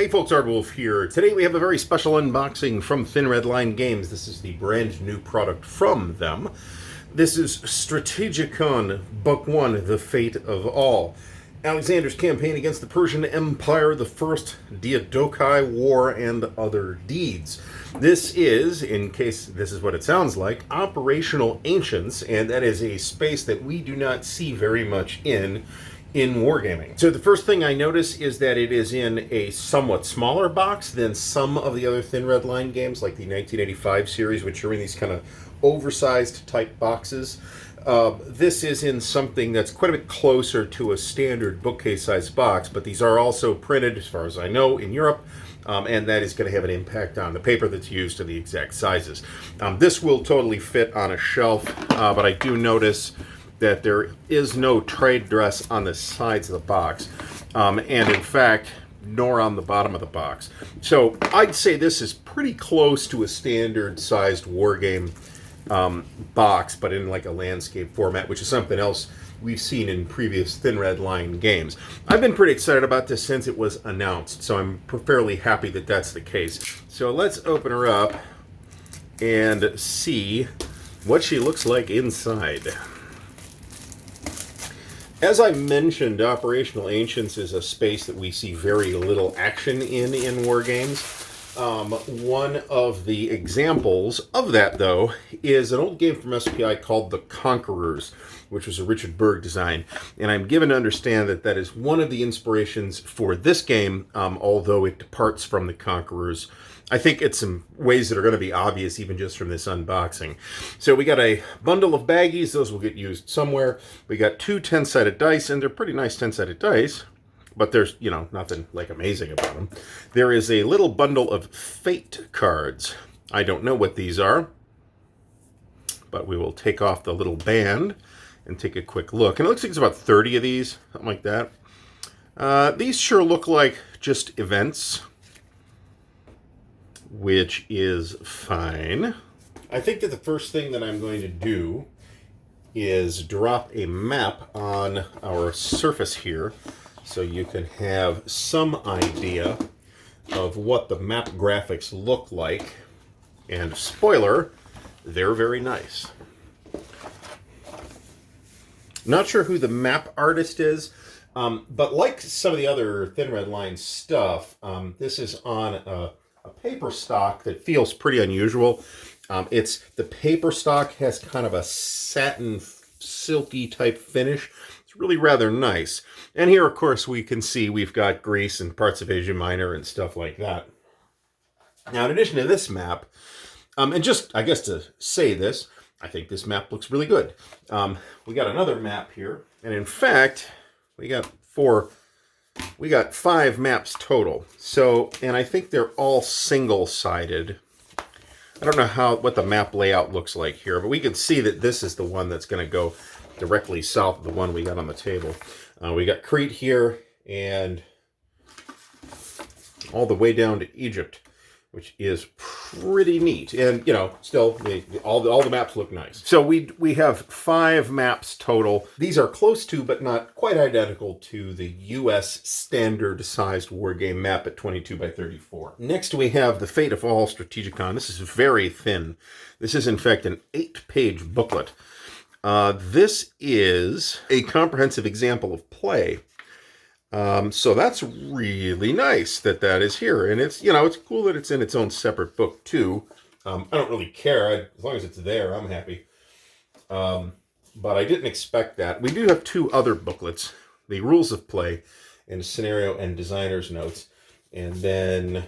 Hey folks, Ardwulf here. Today we have a very special unboxing from Thin Red Line Games. This is the brand new product from them. This is Strategicon Book 1, The Fate of All. Alexander's campaign against the Persian Empire, the First Diadochi War, and Other Deeds. This is, in case this is what it sounds like, Operational Ancients, and that is a space that we do not see very much in wargaming. So the first thing I notice is that it is in a somewhat smaller box than some of the other Thin Red Line games, like the 1985 series, which are in these kind of oversized type boxes. This is in something that's quite a bit closer to a standard bookcase-sized box, but these are also printed, as far as I know, in Europe, and that is going to have an impact on the paper that's used to the exact sizes. This will totally fit on a shelf, but I do notice that there is no trade dress on the sides of the box, and in fact, nor on the bottom of the box. So I'd say this is pretty close to a standard-sized wargame box, but in like a landscape format, which is something else we've seen in previous Thin Red Line games. I've been pretty excited about this since it was announced, so I'm fairly happy that that's the case. So let's open her up and see what she looks like inside. As I mentioned, Operational Ancients is a space that we see very little action in war games. One of the examples of that, though, is an old game from SPI called The Conquerors, which was a Richard Berg design. And I'm given to understand that that is one of the inspirations for this game, although it departs from The Conquerors. I think it's some ways that are going to be obvious even just from this unboxing. So we got a bundle of baggies. Those will get used somewhere. We got two 10-sided dice, and they're pretty nice 10-sided dice, but there's, nothing like amazing about them. There is a little bundle of fate cards. I don't know what these are, but we will take off the little band and take a quick look. And it looks like it's about 30 of these, something like that. These sure look like just events, which is fine. I think that the first thing that I'm going to do is drop a map on our surface here so you can have some idea of what the map graphics look like. And spoiler, they're very nice. Not sure who the map artist is, but like some of the other Thin Red Line stuff, this is on a paper stock that feels pretty unusual. The paper stock has kind of a satin, silky type finish. It's really rather nice. And here, of course, we can see we've got Greece and parts of Asia Minor and stuff like that. Now, in addition to this map, and just, I guess to say this, I think this map looks really good. We got another map here, and in fact, we got 5 maps total. So, and I think they're all single-sided. I don't know what the map layout looks like here, but we can see that this is the one that's going to go directly south of the one we got on the table. We got Crete here and all the way down to Egypt, which is pretty neat. And, still, all the maps look nice. So we have 5 maps total. These are close to, but not quite identical to, the U.S. standard-sized wargame map at 22 by 34. Next, we have The Fate of All Strategicon. This is very thin. This is, in fact, an 8-page booklet. This is a comprehensive example of play. So that's really nice that is here. And it's, it's cool that it's in its own separate book, too. I don't really care. As long as it's there, I'm happy. But I didn't expect that. We do have 2 other booklets, the Rules of Play and Scenario and Designer's Notes. And then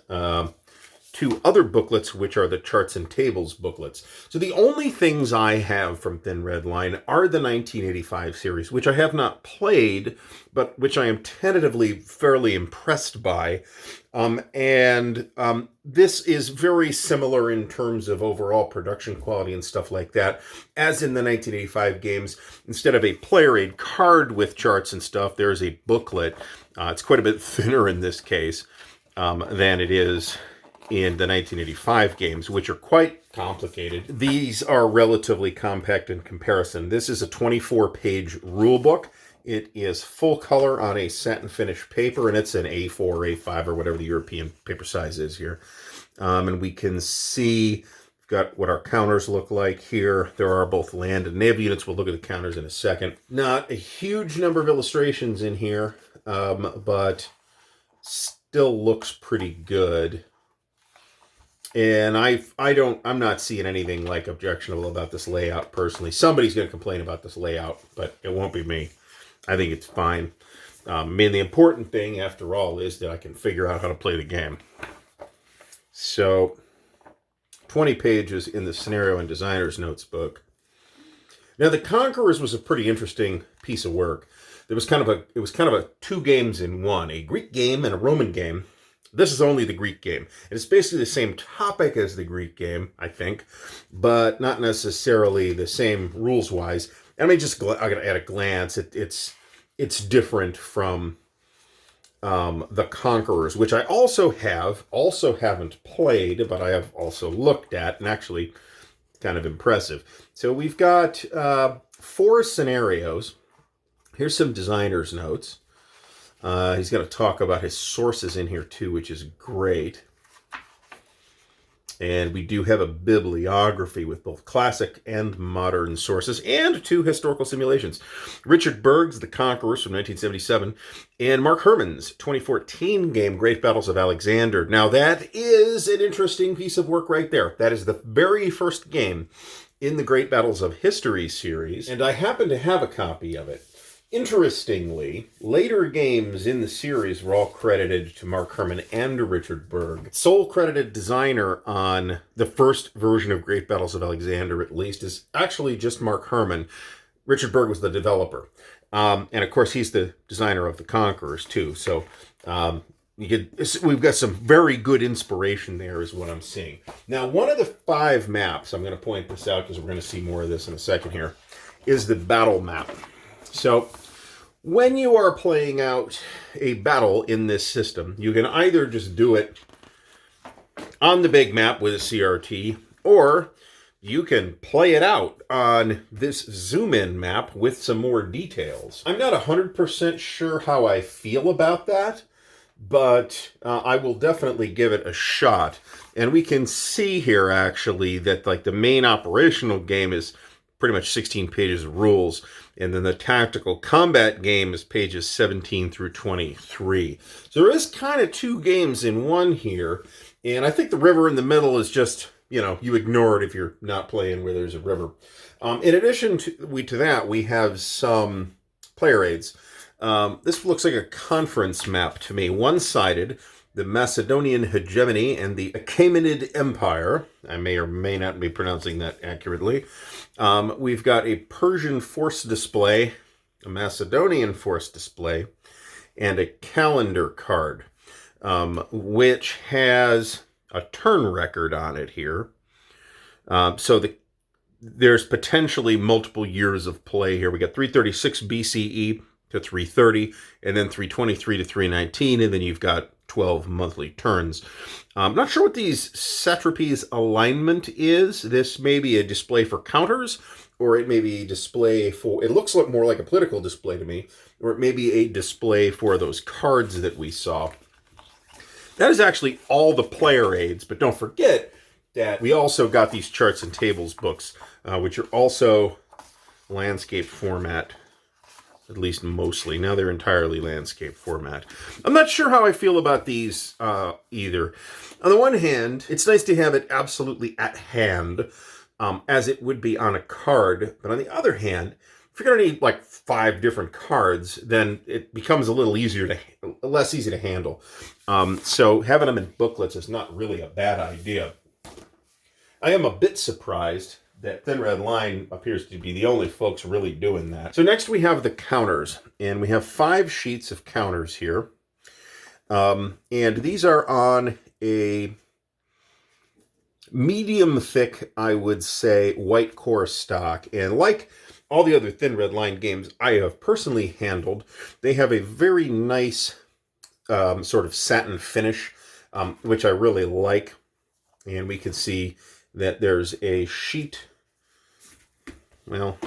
2 other booklets, which are the Charts and Tables booklets. So the only things I have from Thin Red Line are the 1985 series, which I have not played, but which I am tentatively fairly impressed by. This is very similar in terms of overall production quality and stuff like that, as in the 1985 games. Instead of a player aid card with charts and stuff, there's a booklet. It's quite a bit thinner in this case than it is in the 1985 games, which are quite complicated. These are relatively compact in comparison. This is a 24-page rule book, It is full color on a satin finish paper, and it's an A4, A5, or whatever the European paper size is here. And we can see we've got what our counters look like here. There are both land and naval units. We'll look at the counters in a second. Not a huge number of illustrations in here, but still looks pretty good. And I'm not seeing anything like objectionable about this layout personally. Somebody's going to complain about this layout, but it won't be me. I think it's fine. The important thing, after all, is that I can figure out how to play the game. So, 20 pages in the Scenario and Designer's Notes book. Now, The Conquerors was a pretty interesting piece of work. It was kind of a two games in one, a Greek game and a Roman game. This is only the Greek game. And it's basically the same topic as the Greek game, I think, but not necessarily the same rules-wise. I mean, at a glance, it's different from The Conquerors, which I also haven't played, but I have also looked at, and actually kind of impressive. So we've got 4 scenarios. Here's some designer's notes. He's going to talk about his sources in here too, which is great. And we do have a bibliography with both classic and modern sources and 2 historical simulations. Richard Berg's The Conquerors from 1977 and Mark Herman's 2014 game, Great Battles of Alexander. Now that is an interesting piece of work right there. That is the very first game in the Great Battles of History series, and I happen to have a copy of it. Interestingly, later games in the series were all credited to Mark Herman and Richard Berg. Sole credited designer on the first version of Great Battles of Alexander, at least, is actually just Mark Herman. Richard Berg was the developer. And of course, he's the designer of The Conquerors, too. So we've got some very good inspiration there, is what I'm seeing. Now, one of the 5 maps, I'm going to point this out because we're going to see more of this in a second here, is the battle map. So, when you are playing out a battle in this system, you can either just do it on the big map with a CRT, or you can play it out on this zoom-in map with some more details. I'm not 100% sure how I feel about that, but I will definitely give it a shot. And we can see here, actually, that like the main operational game is pretty much 16 pages of rules, and then the tactical combat game is pages 17 through 23. So there is kind of 2 games in one here, and I think the river in the middle is just, you ignore it if you're not playing where there's a river. In addition to that, we have some player aids. This looks like a conference map to me, one-sided. The Macedonian hegemony and the Achaemenid Empire. I may or may not be pronouncing that accurately. We've got a Persian force display, a Macedonian force display, and a calendar card, which has a turn record on it here. There's potentially multiple years of play here. We got 336 BCE to 330, and then 323 to 319, and then you've got 12 monthly turns. I'm not sure what these satrapies alignment is. This may be a display for counters, or it may be a display for, it looks more like a political display to me, or it may be a display for those cards that we saw. That is actually all the player aids, but don't forget that we also got these charts and tables books, which are also landscape format. At least mostly. Now they're entirely landscape format. I'm not sure how I feel about these either. On the one hand, it's nice to have it absolutely at hand, as it would be on a card. But on the other hand, if you're going to need like 5 different cards, then it becomes a little less easy to handle. So having them in booklets is not really a bad idea. I am a bit surprised that Thin Red Line appears to be the only folks really doing that. So next we have the counters, and we have 5 sheets of counters here. And these are on a medium thick, I would say, white core stock. And like all the other Thin Red Line games I have personally handled, they have a very nice sort of satin finish, which I really like. And we can see that there's a sheet. Well,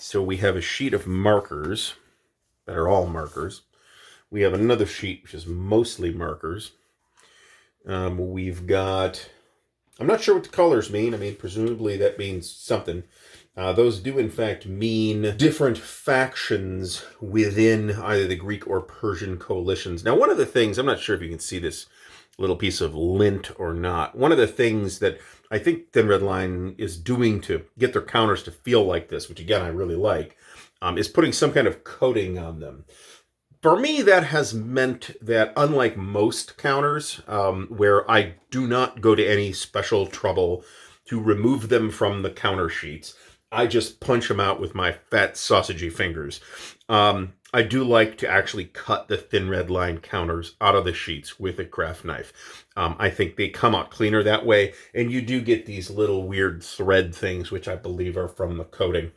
So we have a sheet of markers that are all markers. We have another sheet which is mostly markers. We've got, I'm not sure what the colors mean. I mean, presumably that means something. Those do in fact mean different factions within either the Greek or Persian coalitions. Now, one of the things, I'm not sure if you can see this little piece of lint or not. One of the things that I think Thin Red Line is doing to get their counters to feel like this, which again I really like, is putting some kind of coating on them. For me, that has meant that unlike most counters, where I do not go to any special trouble to remove them from the counter sheets, I just punch them out with my fat sausagey fingers. I do like to actually cut the Thin Red Line counters out of the sheets with a craft knife. I think they come out cleaner that way, and you do get these little weird thread things, which I believe are from the coating.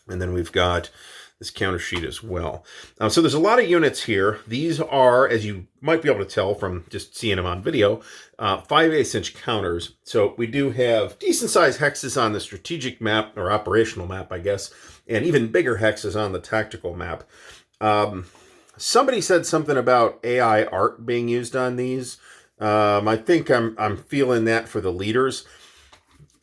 And then we've got this counter sheet as well. So there's a lot of units here. These are, as you might be able to tell from just seeing them on video, 5/8 inch counters. So we do have decent sized hexes on the strategic map, or operational map, I guess, and even bigger hexes on the tactical map. Somebody said something about AI art being used on these. I think I'm feeling that for the leaders.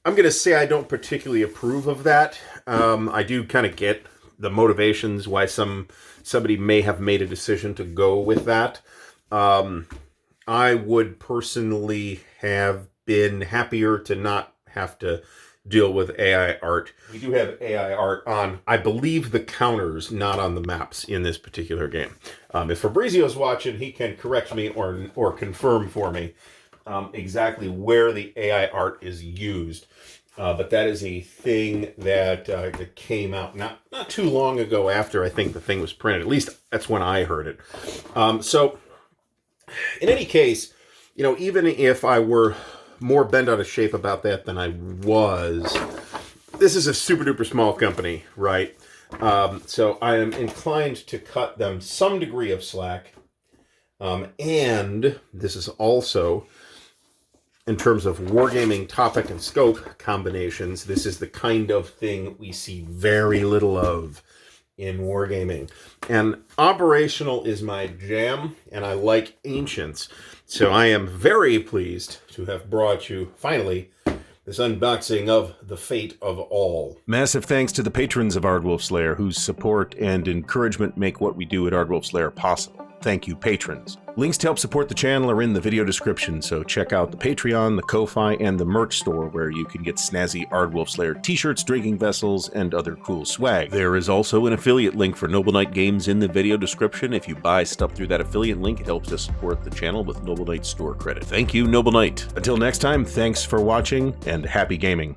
I'm going to say I don't particularly approve of that. I do kind of get the motivations why somebody may have made a decision to go with that. I would personally have been happier to not have to deal with AI art. We do have AI art on, I believe, the counters, not on the maps in this particular game. If Fabrizio's watching, he can correct me or confirm for me exactly where the AI art is used. But that is a thing that came out not too long ago after I think the thing was printed. At least that's when I heard it. So in any case, you know, even if I were more bent out of shape about that than I was, this is a super duper small company, right? So I am inclined to cut them some degree of slack. And this is also, in terms of wargaming topic and scope combinations, this is the kind of thing we see very little of in wargaming. And operational is my jam, and I like ancients. So I am very pleased to have brought you, finally, this unboxing of The Fate of All. Massive thanks to the patrons of Ardwulf's Lair, whose support and encouragement make what we do at Ardwulf's Lair possible. Thank you, patrons. Links to help support the channel are in the video description, so check out the Patreon, the Ko-Fi, and the merch store, where you can get snazzy Ardwulf's Lair t-shirts, drinking vessels, and other cool swag. There is also an affiliate link for Noble Knight Games in the video description. If you buy stuff through that affiliate link, it helps us support the channel with Noble Knight store credit. Thank you, Noble Knight. Until next time, thanks for watching, and happy gaming.